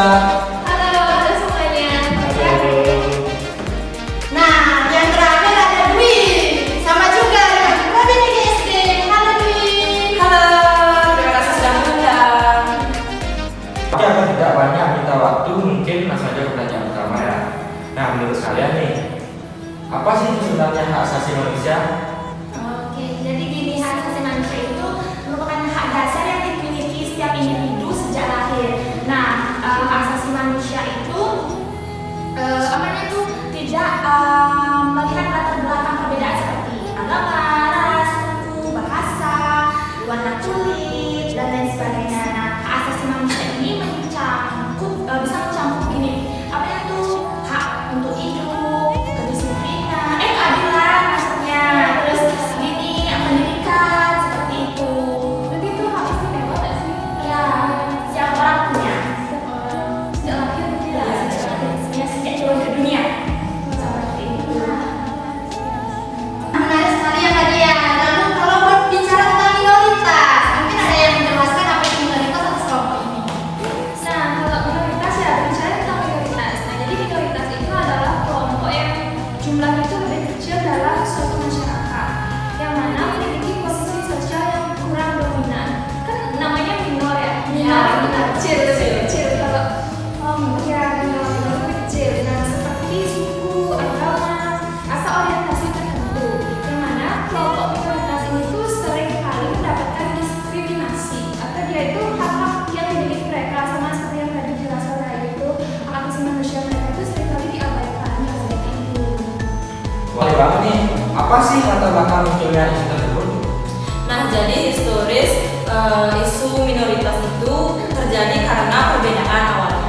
Nisa. Halo semuanya. Halo. Nah, yang terakhir ada Dwi, sama juga dengan Robin SD. Halo Dwi. Halo, terima kasih sudah mengundang. Oke, agar tidak banyak minta waktu, mungkin langsung saja ke pertanyaan pertama ya. Nah, menurut kalian nih, apa sih itu sebenarnya hak asasi manusia? Oke, jadi gini, hak asasi manusia itu merupakan hak dasar yang dimiliki setiap individu sejak lahir. Nah, hak asasi manusia itu tidak melihat latar belakang perbedaan seperti agama, ras, suku, bahasa, warna kulit, dan lain sebagainya. Nah, hak asasi manusia ini bisa mencakup gini, apa itu hak untuk hidup, kedisiplinan, keadilan maksudnya, terus gini, pendidikan seperti itu. Berarti itu hak istimewa nggak sih? Ya, setiap orang punya. Sejak lahir tidak. Sejak turun ke dunia. Seperti itu. Menarik sekali ya Kak Dia. Lalu kalau berbicara tentang minoritas, mungkin ada yang menjelaskan apa itu minoritas atau kelompok ini? Nah, kalau minoritas ya bicara tentang minoritas. Nah, jadi minoritas itu adalah kelompok yang jumlahnya itu lebih kecil dalam suatu masyarakat, yang mana memiliki posisi sosial yang kurang dominan. Kan namanya minor ya, minor itu kecil, lebih kecil. Kalau minor kecil. Nah, seperti suku, agama, atau orientasi tertentu, yang mana kelompok minoritas ini tuh sering kali mendapatkan diskriminasi, atau dia itu hak-hak yang dimiliki mereka sama seperti yang tadi dijelaskan tadi itu hak asasi manusia mereka itu seringkali diabaikan seperti itu. Boleh banget nih, apa sih latar belakang munculnya isu tersebut? Nah, jadi historis isu minoritas itu terjadi karena perbedaan awalnya.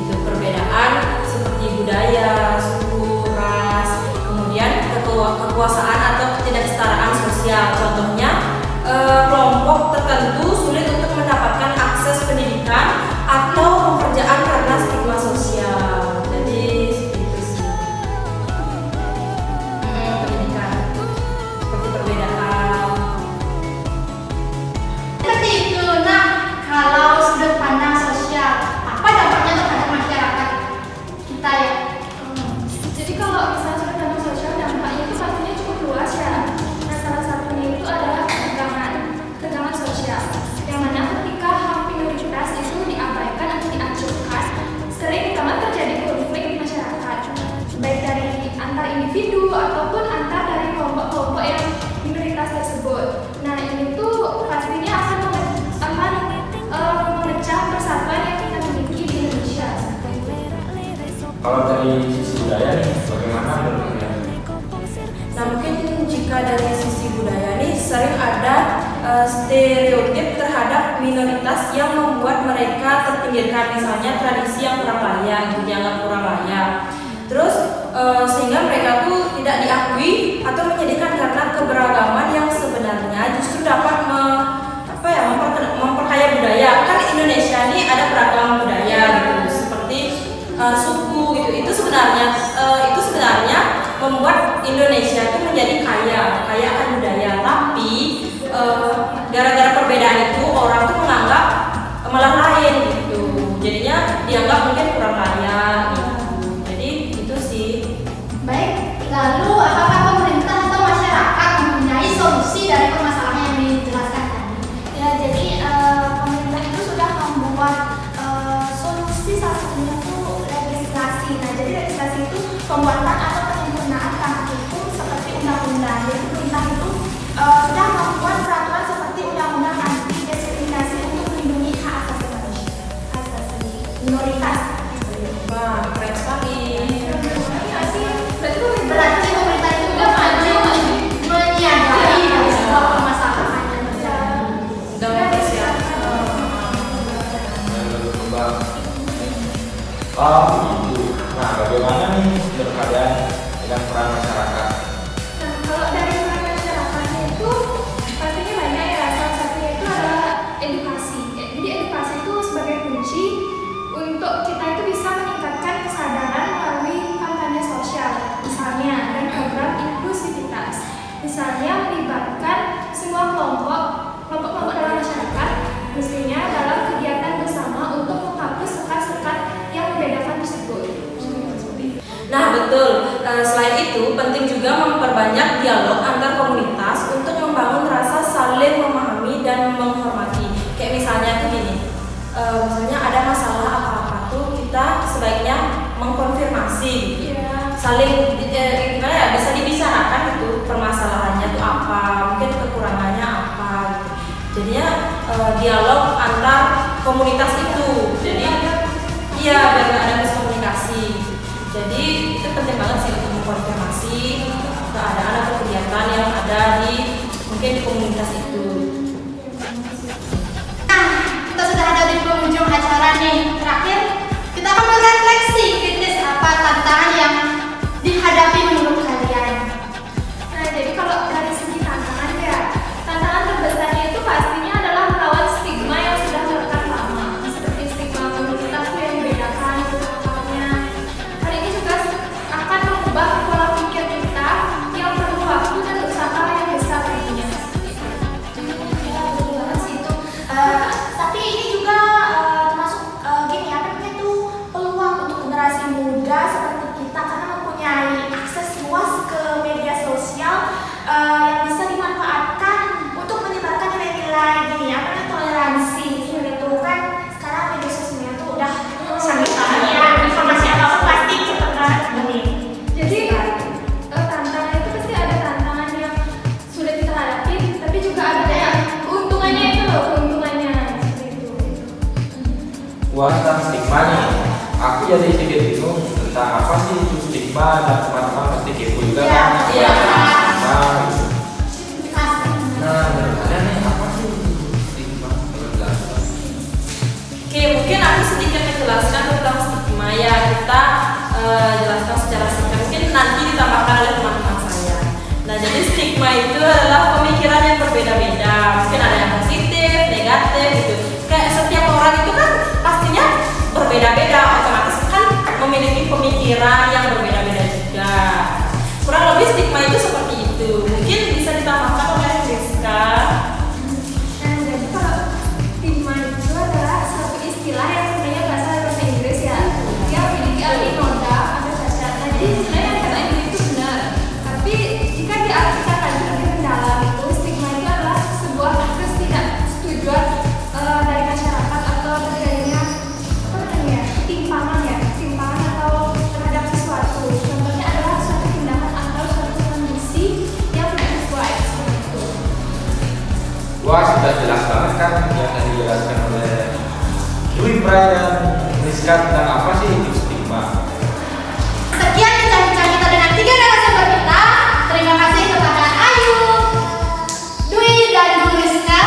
Itu perbedaan seperti budaya, suku, ras, kemudian kekuasaan atau ketidaksetaraan sosial. Contohnya, kelompok tertentu sulit untuk mendapatkan akses pendidikan atau pekerjaan karena stigma sosial. Jadi seperti itu sih. Pendidikan seperti perbedaan. Seperti itu. Nah, kalau sudut pandang sosial, apa dampaknya terhadap masyarakat kita ya? Jadi kalau misalnya sudut pandang sosial, dampaknya itu pastinya cukup luas ya. Nah, salah satunya itu adalah ketegangan sosial, yang mana ketika hak minoritas itu diabaikan atau diacuhkan, sering banget terjadi konflik di masyarakat, baik dari antar individu ataupun antar dari kelompok-kelompok yang minoritas tersebut. Nah, ini tuh pastinya akan memecah persatuan yang kita miliki di Indonesia. Kalau dari sisi budaya nih, bagaimana menurut kalian? Nah, mungkin jika dari sisi budaya nih sering ada stereotip terhadap minoritas yang membuat mereka terpinggirkan, misalnya tradisi yang kurang layak, gitu, dianggap kurang layak. Terus sehingga mereka tuh tidak diakui atau menyedihkan karena keberagaman yang sebenarnya justru dapat memperkaya budaya. Kan Indonesia ini ada beragam budaya gitu, seperti suku gitu. Itu sebenarnya membuat Indonesia itu menjadi kaya akan budaya. Tapi gara-gara perbedaan itu orang tuh menganggap malah lain gitu. Jadinya dianggap mungkin kurang layak gitu. Jadi itu sih. Baik, lalu apakah pemerintah atau masyarakat mempunyai solusi dari permasalahan yang dijelaskan tadi? Ya, jadi pemerintah itu sudah membuat solusi, salah satunya itu legislasi. Nah, jadi legislasi itu pembuatan atau penyempurnaan ranah hukum seperti undang-undang. Jadi pemerintah itu sudah membuat peraturan seperti undang-undang anti diskriminasi untuk melindungi hak asasi manusia, hak asasi minoritas. Wah, keren sekali. Berarti pemerintah itu juga maju menyadari dari semua permasalahan yang terjadi. Udah mempersiapkan. Berkembang. Oh, begitu. Nah, bagaimana nih menurut kalian dengan peran masyarakat? Nah, kalau dari peran masyarakatnya itu pastinya banyak ya. Salah satunya itu adalah edukasi. Jadi edukasi itu sebagai kunci untuk kita itu bisa meningkatkan kesadaran melalui kampanye sosial, misalnya dan program inklusivitas. Misalnya melibatkan semua kelompok dalam masyarakat, mestinya dalam kegiatan bersama untuk menghapus sekat-sekat Nah betul, selain itu penting juga memperbanyak dialog antar komunitas untuk membangun rasa saling memahami dan menghormati. Kayak misalnya tuh gini, misalnya ada masalah apa-apa tuh kita sebaiknya mengkonfirmasi, saling gimana ya, bisa dibicarakan itu permasalahannya tuh apa, mungkin kekurangannya apa gitu. Jadinya dialog antar komunitas itu, jadi iya biar nggak ada miskomunikasi. Jadi itu penting banget sih untuk mengkonfirmasi keadaan atau kegiatan yang ada di mungkin di komunitas itu. Nah, kita sudah ada di penghujung acara nih. Terakhir, kita akan merefleksi kritis apa tantangan yang dihadapi menurut kalian. Nah, jadi kalau dari segi tantangan ya, tantangan terbesarnya itu pastinya adalah melawan stigma yang sudah melekat lama, seperti stigma komunitas yang membedakan kelompoknya. Hal ini juga akan mengubah pola pikir kita yang perlu waktu dan usaha yang besar tentunya. Ya, betul banget sih itu. Tapi ini juga termasuk gini apa namanya tuh peluang untuk generasi muda seperti kita karena mempunyai akses luas ke media sosial yang bisa dimanfaatkan untuk menyebarkan nilai-nilai gini apa namanya toleransi seperti itu kan. Sekarang media sosial tuh udah sangat ya, informasi apa-apa pasti cepat banget gini. Jadi tantangan itu pasti ada tantangan yang sulit kita hadapi, tapi juga ada yang keuntungannya itu loh, keuntungannya seperti itu. Wah, tentang stigma nih, aku jadi sedikit bingung tentang apa sih itu stigma, dan teman-teman pasti kepo juga Iya, kan? iya. Stigma gitu. Pasti. Nah, menurut kalian nih apa sih itu stigma? Kalau jelaskan. Oke, mungkin aku sedikit menjelaskan tentang stigma ya, kita jelaskan secara singkat, mungkin nanti ditambahkan oleh teman-teman saya. Nah, jadi stigma itu adalah pemikiran yang berbeda-beda, mungkin ada yang positif, negatif gitu. Kayak setiap orang itu kan pastinya berbeda-beda, otomatis kan memiliki pemikiran yang berbeda-beda juga. Kurang lebih stigma itu seperti itu. Mungkin bisa ditambahkan oleh Rizka. Nah, jadi kalau stigma itu adalah satu istilah yang sebenarnya berasal dari bahasa Inggris ya, yang memiliki arti noda atau cacat. Nah, jadi sebenarnya yang kata Inggris itu benar, tapi jika diartikan lagi lebih mendalam itu stigma itu adalah sebuah ketidaksetujuan dari masyarakat atau terjadinya apa namanya timpangan atau terhadap sesuatu. Contohnya adalah suatu tindakan atau suatu kondisi yang tidak sesuai seperti itu. Wah, sudah jelas banget kan yang tadi dijelaskan oleh Dwi Pray dan Rizka tentang apa sih itu stigma. Sekian bincang-bincang kita dengan 3 narasumber kita. Terima kasih kepada Ayu, Dwi, dan Bu Rizka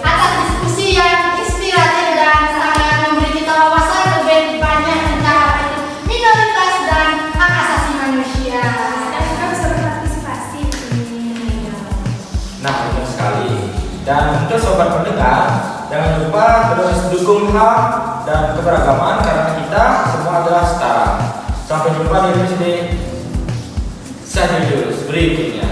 atas diskusi yang inspiratif dan sangat memberi kita wawasan lebih banyak tentang minoritas dan hak asasi manusia. Dan juga bisa berpartisipasi di sini. Nah, benar sekali. Dan untuk sobat pendengar, jangan lupa terus dukung HAM dan keberagaman karena kita semua adalah setara. Sampai jumpa di episode selanjutnya berikutnya.